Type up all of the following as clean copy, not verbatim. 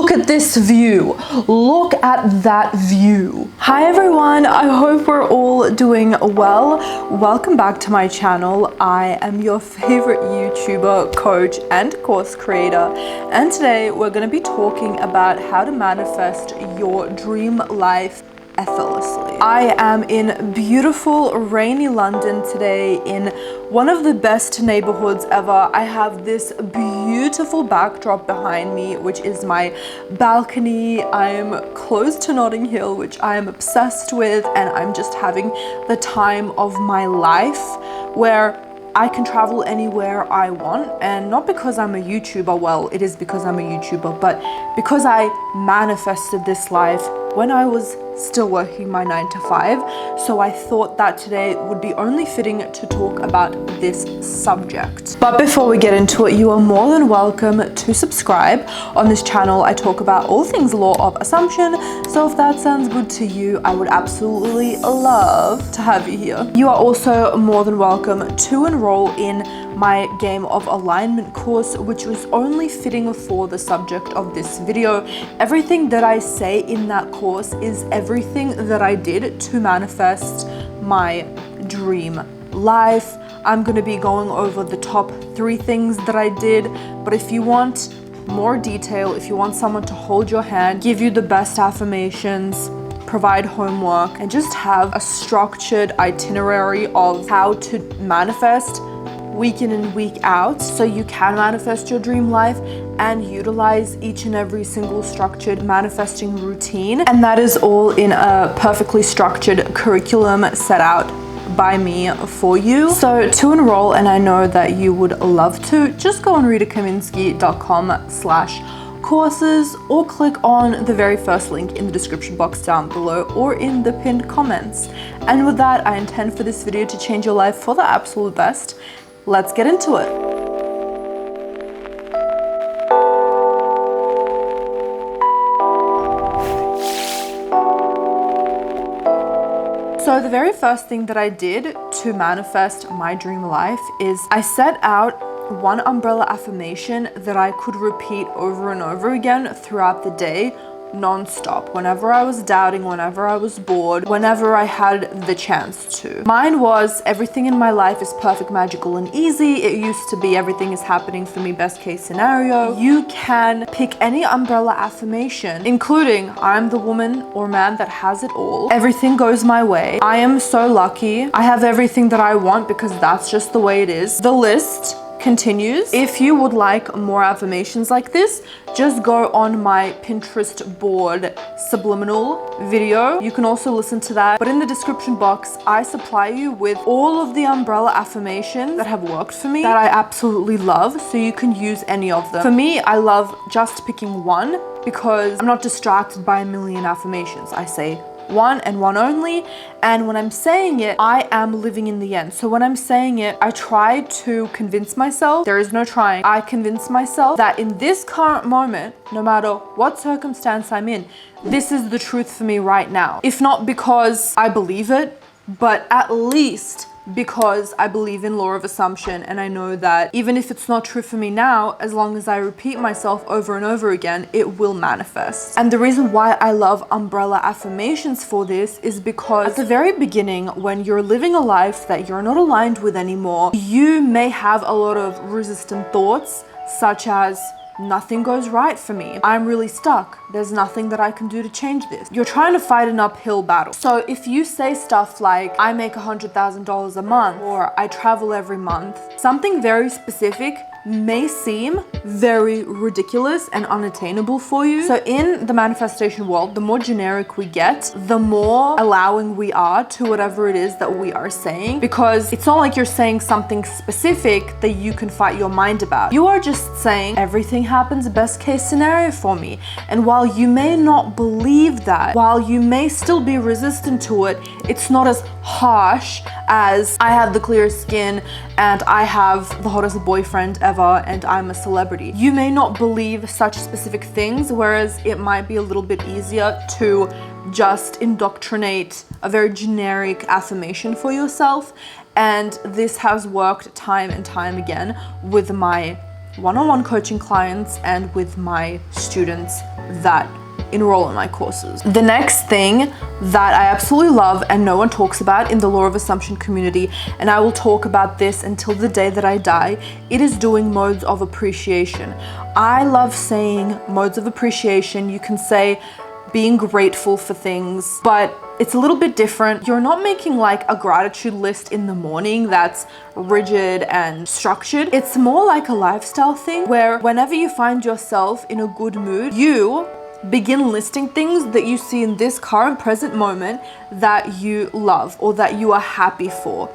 Look at this view. Look at that view. Hi everyone, I hope we're all doing well. Welcome back to my channel. I am your favorite YouTuber, coach, and course creator. And today we're going to be talking about how to manifest your dream life effortlessly. I am in beautiful rainy London today in one of the best neighborhoods ever. I have this beautiful backdrop behind me, which is my balcony. I'm close to Notting Hill, which I am obsessed with, and I'm just having the time of my life where I can travel anywhere I want, and not because I'm a YouTuber, well, it is because I'm a YouTuber, but because I manifested this life when I was still working my 9-to-5. So I thought that today would be only fitting to talk about this subject. But before we get into it, you are more than welcome to subscribe. On this channel, I talk about all things law of assumption. So if that sounds good to you, I would absolutely love to have you here. You are also more than welcome to enroll in my game of alignment course, which was only fitting for the subject of this video. Everything that I say in that course is everything that I did to manifest my dream life. I'm going to be going over the top 3 things that I did, but if you want more detail, if you want someone to hold your hand, give you the best affirmations, provide homework, and just have a structured itinerary of how to manifest week in and week out so you can manifest your dream life and utilize each and every single structured manifesting routine. And that is all in a perfectly structured curriculum set out by me for you. So to enroll, and I know that you would love to, just go on ritakaminski.com/courses or click on the very first link in the description box down below or in the pinned comments. And with that, I intend for this video to change your life for the absolute best. Let's get into it. So the very first thing that I did to manifest my dream life is I set out one umbrella affirmation that I could repeat over and over again throughout the day, non-stop, whenever I was doubting, whenever I was bored, whenever I had the chance to. Mine was, everything in my life is perfect, magical, and easy. It used to be, everything is happening for me, best case scenario. You can pick any umbrella affirmation, including, I'm the woman or man that has it all. Everything goes my way. I am so lucky. I have everything that I want because that's just the way it is. The list continues. If you would like more affirmations like this, just go on my Pinterest board subliminal video. You can also listen to that, but in the description box I supply you with all of the umbrella affirmations that have worked for me that I absolutely love, so you can use any of them. For me, I love just picking one because I'm not distracted by a million affirmations. I say one and one only, and when I'm saying it, I am living in the end. So when I'm saying it, I try to convince myself, there is no trying, I convince myself that in this current moment, no matter what circumstance I'm in, this is the truth for me right now. If not because I believe it, but at least because I believe in law of assumption, and I know that even if it's not true for me now, as long as I repeat myself over and over again, it will manifest. And the reason why I love umbrella affirmations for this is because at the very beginning, when you're living a life that you're not aligned with anymore, you may have a lot of resistant thoughts, such as, nothing goes right for me. I'm really stuck. There's nothing that I can do to change this. You're trying to fight an uphill battle. So if you say stuff like, I make $100,000 a month, or I travel every month, something very specific may seem very ridiculous and unattainable for you. So in the manifestation world, the more generic we get, the more allowing we are to whatever it is that we are saying, because it's not like you're saying something specific that you can fight your mind about. You are just saying everything happens best case scenario for me. And while you may not believe that, while you may still be resistant to it, it's not as harsh as I have the clearest skin and I have the hottest boyfriend ever and I'm a celebrity. You may not believe such specific things, whereas it might be a little bit easier to just indoctrinate a very generic affirmation for yourself. And this has worked time and time again with my one-on-one coaching clients and with my students that enroll in my courses. The next thing that I absolutely love and no one talks about in the Law of Assumption community, and I will talk about this until the day that I die, it is doing modes of appreciation. I love saying modes of appreciation. You can say being grateful for things, but it's a little bit different. You're not making like a gratitude list in the morning that's rigid and structured. It's more like a lifestyle thing where whenever you find yourself in a good mood, you begin listing things that you see in this current present moment that you love or that you are happy for.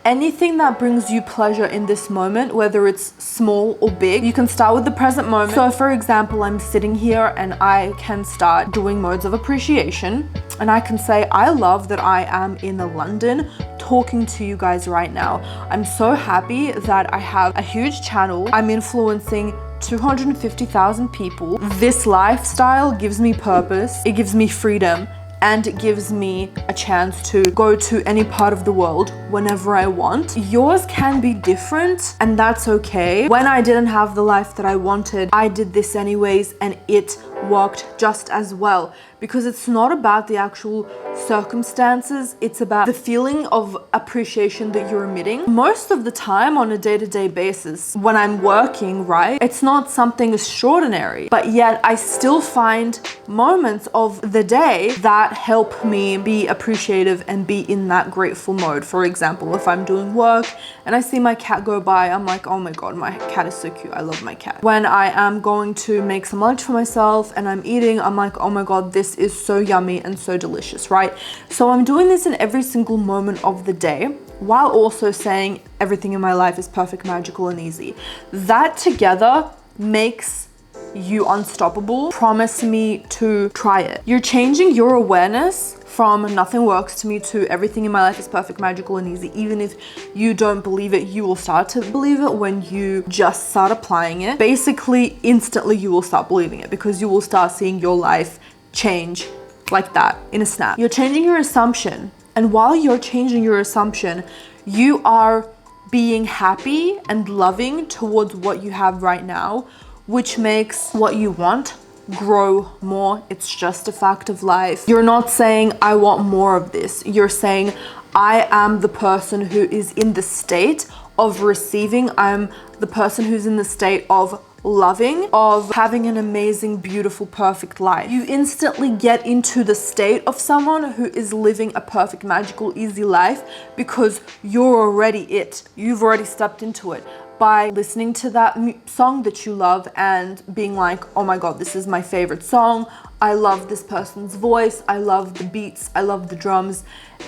Anything that brings you pleasure in this moment, whether it's small or big, you can start with the present moment. So for example, I'm sitting here and I can start doing modes of appreciation, and I can say, I love that I am in London talking to you guys right now. I'm so happy that I have a huge channel. I'm influencing 250,000 people. This lifestyle gives me purpose, it gives me freedom, and it gives me a chance to go to any part of the world whenever I want. Yours can be different, and that's okay. When I didn't have the life that I wanted, I did this anyways, and it worked just as well, because it's not about the actual circumstances, it's about the feeling of appreciation that you're emitting. Most of the time on a day-to-day basis, when I'm working, right, it's not something extraordinary, but yet I still find moments of the day that help me be appreciative and be in that grateful mode. For example, if I'm doing work and I see my cat go by, I'm like, oh my God, my cat is so cute. I love my cat. When I am going to make some lunch for myself and I'm eating, I'm like, oh my God, this is so yummy and so delicious, right? So I'm doing this in every single moment of the day, while also saying everything in my life is perfect, magical, and easy. That together makes you unstoppable. Promise me to try it. You're changing your awareness from nothing works to me to everything in my life is perfect, magical, and easy. Even if you don't believe it, you will start to believe it when you just start applying it. Basically, instantly you will start believing it, because you will start seeing your life change like that in a snap. You're changing your assumption. And while you're changing your assumption, you are being happy and loving towards what you have right now, which makes what you want grow more. It's just a fact of life. You're not saying, I want more of this. You're saying, I am the person who is in the state of receiving. I'm the person who's in the state of loving, of having an amazing, beautiful, perfect life. You instantly get into the state of someone who is living a perfect, magical, easy life, because you're already it. You've already stepped into it by listening to that song that you love and being like, oh my God, this is my favorite song. I love this person's voice. I love the beats. I love the drums.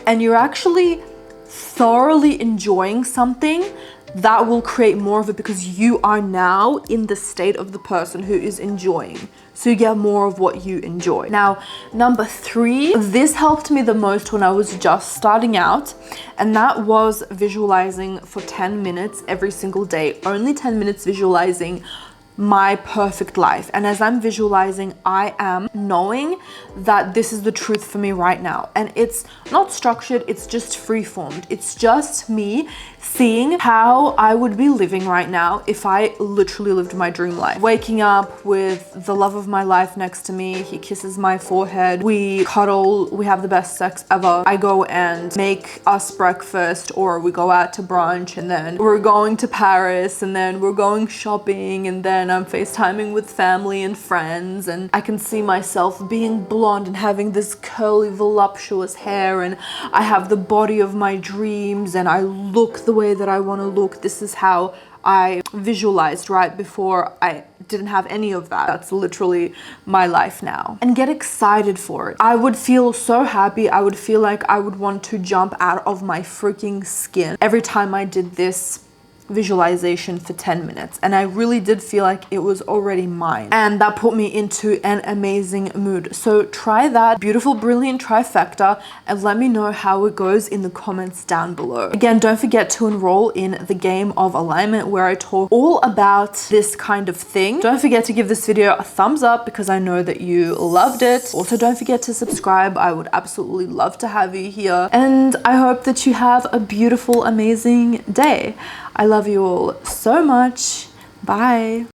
And you're actually thoroughly enjoying something that will create more of it, because you are now in the state of the person who is enjoying. So you get more of what you enjoy. Now, number 3, this helped me the most when I was just starting out, and that was visualizing for 10 minutes every single day. Only 10 minutes visualizing my perfect life. And as I'm visualizing, I am knowing that this is the truth for me right now. And it's not structured, it's just free-formed. It's just me seeing how I would be living right now if I literally lived my dream life. Waking up with the love of my life next to me, he kisses my forehead, we cuddle, we have the best sex ever. I go and make us breakfast, or we go out to brunch, and then we're going to Paris, and then we're going shopping, and then I'm FaceTiming with family and friends, and I can see myself being blonde and having this curly, voluptuous hair, and I have the body of my dreams, and I look the way that I want to look. This is how I visualized right before I didn't have any of that. That's literally my life now. And get excited for it. I would feel so happy. I would feel like I would want to jump out of my freaking skin every time I did this visualization for 10 minutes, and I really did feel like it was already mine, and that put me into an amazing mood. So try that beautiful, brilliant trifecta and let me know how it goes in the comments down below. Again, don't forget to enroll in the game of alignment, where I talk all about this kind of thing. Don't forget to give this video a thumbs up, because I know that you loved it. Also, don't forget to subscribe. I would absolutely love to have you here, and I hope that you have a beautiful, amazing day. I love you all so much. Bye.